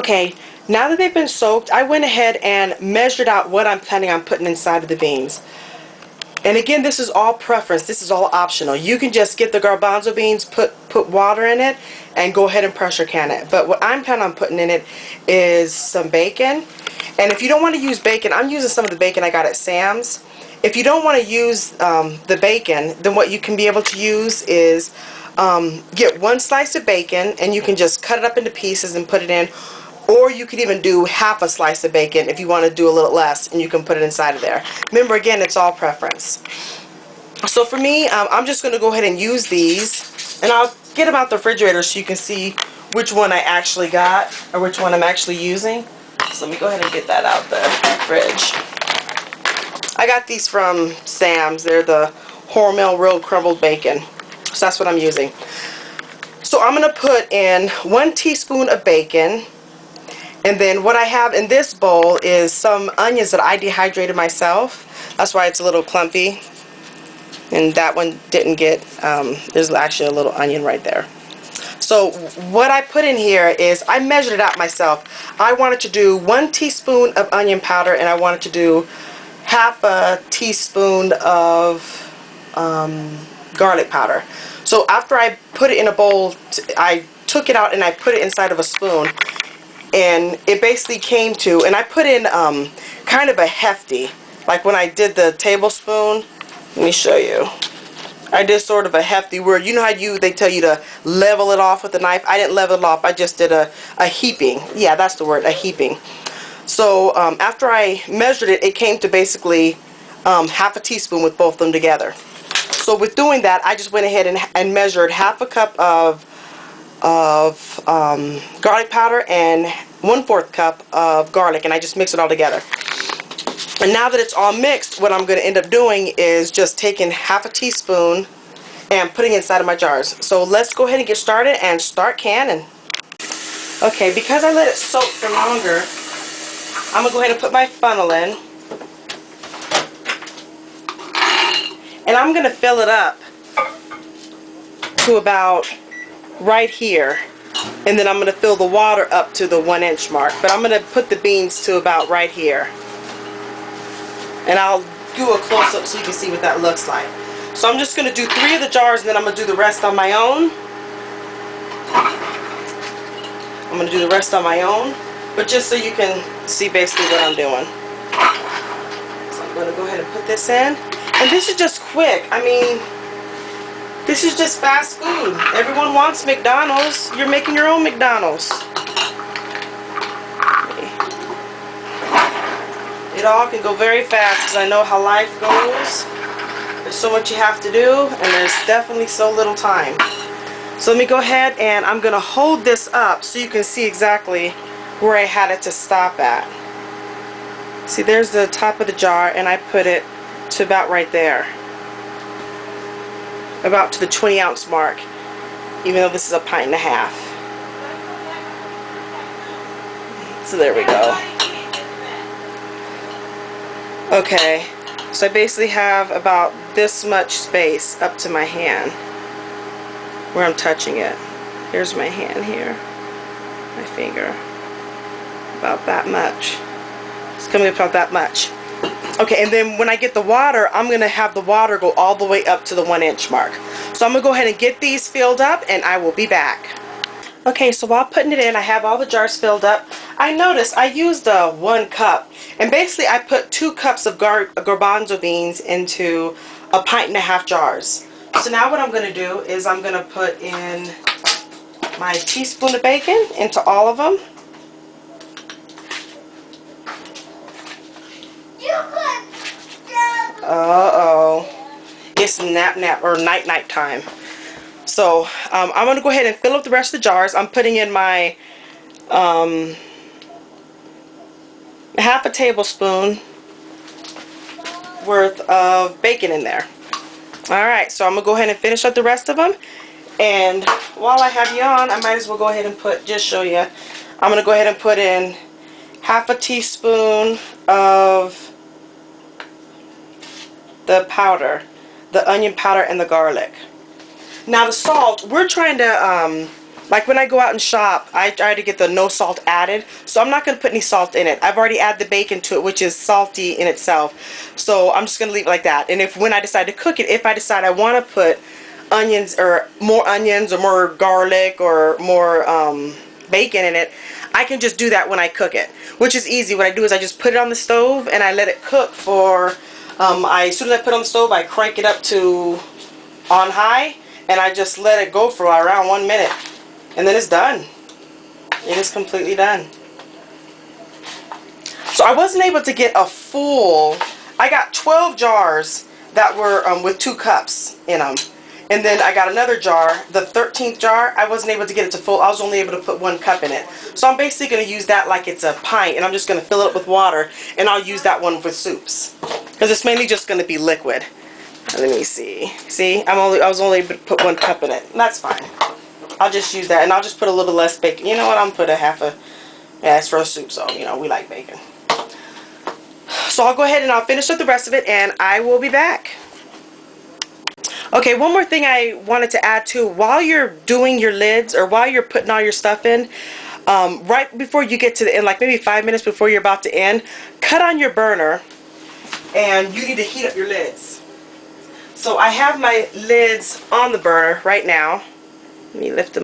Okay, now that they've been soaked, I went ahead and measured out what I'm planning on putting inside of the beans. And again, this is all preference. This is all optional. You can just get the garbanzo beans, put water in it, and go ahead and pressure can it. But what I'm planning on putting in it is some bacon. And if you don't want to use bacon, I'm using some of the bacon I got at Sam's. If you don't want to use the bacon, then what you can be able to use is get one slice of bacon, and you can just cut it up into pieces and put it in. Or you could even do half a slice of bacon if you want to do a little less, and you can put it inside of there. Remember, again, it's all preference. So for me, I'm just going to go ahead and use these, and I'll get them out the refrigerator so you can see which one I actually got or which one I'm actually using. So let me go ahead and get that out the fridge. I got these from Sam's. They're the Hormel real crumbled bacon. So that's what I'm using. So I'm going to put in 1 teaspoon of bacon. And then what I have in this bowl is some onions that I dehydrated myself. That's why it's a little clumpy. And that one didn't get, there's actually a little onion right there. So what I put in here is, I measured it out myself. I wanted to do 1 teaspoon of onion powder, and I wanted to do half a teaspoon of garlic powder. So after I put it in a bowl, I took it out and I put it inside of a spoon. And it basically came to, and I put in kind of a hefty, like when I did the tablespoon. Let me show you. I did sort of a hefty where, you know how they tell you to level it off with a knife? I didn't level it off, I just did a heaping. Yeah, that's the word, a heaping. So after I measured it, it came to basically half a teaspoon with both of them together. So with doing that, I just went ahead and measured half a cup of garlic powder and 1/4 cup of garlic, and I just mix it all together. And now that it's all mixed, what I'm going to end up doing is just taking half a teaspoon and putting it inside of my jars. So let's go ahead and get started and start canning. Okay, because I let it soak for longer, I'm going to go ahead and put my funnel in. And I'm going to fill it up to about right here. And then I'm going to fill the water up to the 1-inch mark. But I'm going to put the beans to about right here. And I'll do a close-up so you can see what that looks like. So I'm just going to do 3 of the jars, and then I'm going to do the rest on my own. I'm going to do the rest on my own. But just so you can see basically what I'm doing. So I'm going to go ahead and put this in. And this is just quick. I mean, this is just fast food. Everyone wants McDonald's. You're making your own McDonald's. It all can go very fast because I know how life goes. There's so much you have to do, and there's definitely so little time. So let me go ahead and I'm going to hold this up so you can see exactly where I had it to stop at. See, there's the top of the jar, and I put it to about right there. About to the 20-ounce mark, even though this is a 1.5 pints. So there we go. Okay, so I basically have about this much space up to my hand where I'm touching it. Here's my hand here, my finger, about that much. It's coming up about that much. Okay, and then when I get the water, I'm going to have the water go all the way up to the 1-inch mark. So I'm going to go ahead and get these filled up, and I will be back. Okay, so while putting it in, I have all the jars filled up. I noticed I used 1 cup, and basically I put 2 cups of garbanzo beans into a 1.5 pints jars. So now what I'm going to do is I'm going to put in my teaspoon of bacon into all of them. Uh-oh. It's nap or night time. So I'm going to go ahead and fill up the rest of the jars. I'm putting in my half a tablespoon worth of bacon in there. Alright, so I'm going to go ahead and finish up the rest of them. And while I have you on, I might as well go ahead and just show you. I'm going to go ahead and put in half a teaspoon of the powder, the onion powder and the garlic. Now the salt, we're trying to Like when I go out and shop, I try to get the no salt added. So I'm not going to put any salt in it. I've already added the bacon to it, which is salty in itself. So I'm just going to leave it like that. And if when I decide to cook it, if I decide I want to put onions or more garlic or more bacon in it, I can just do that when I cook it, which is easy. What I do is I just put it on the stove and I let it cook for, as soon as I put it on the stove, I crank it up to on high and I just let it go for around 1 minute. And then it's done. It is completely done. So I wasn't able to get a full, I got 12 jars that were with 2 cups in them. And then I got another jar, the 13th jar, I wasn't able to get it to full. I was only able to put 1 cup in it. So I'm basically going to use that like it's a pint, and I'm just going to fill it up with water, and I'll use that one for soups. Because it's mainly just going to be liquid. Let me see. See, I was only able to put 1 cup in it. That's fine. I'll just use that, and I'll just put a little less bacon. You know what? I'm going to put a half a, yeah, it's for a soup, so, you know, we like bacon. So I'll go ahead and I'll finish up the rest of it, and I will be back. Okay, one more thing I wanted to add too. While you're doing your lids, or while you're putting all your stuff in, right before you get to the end, like maybe 5 minutes before you're about to end, cut on your burner, and you need to heat up your lids. So I have my lids on the burner right now. Let me lift them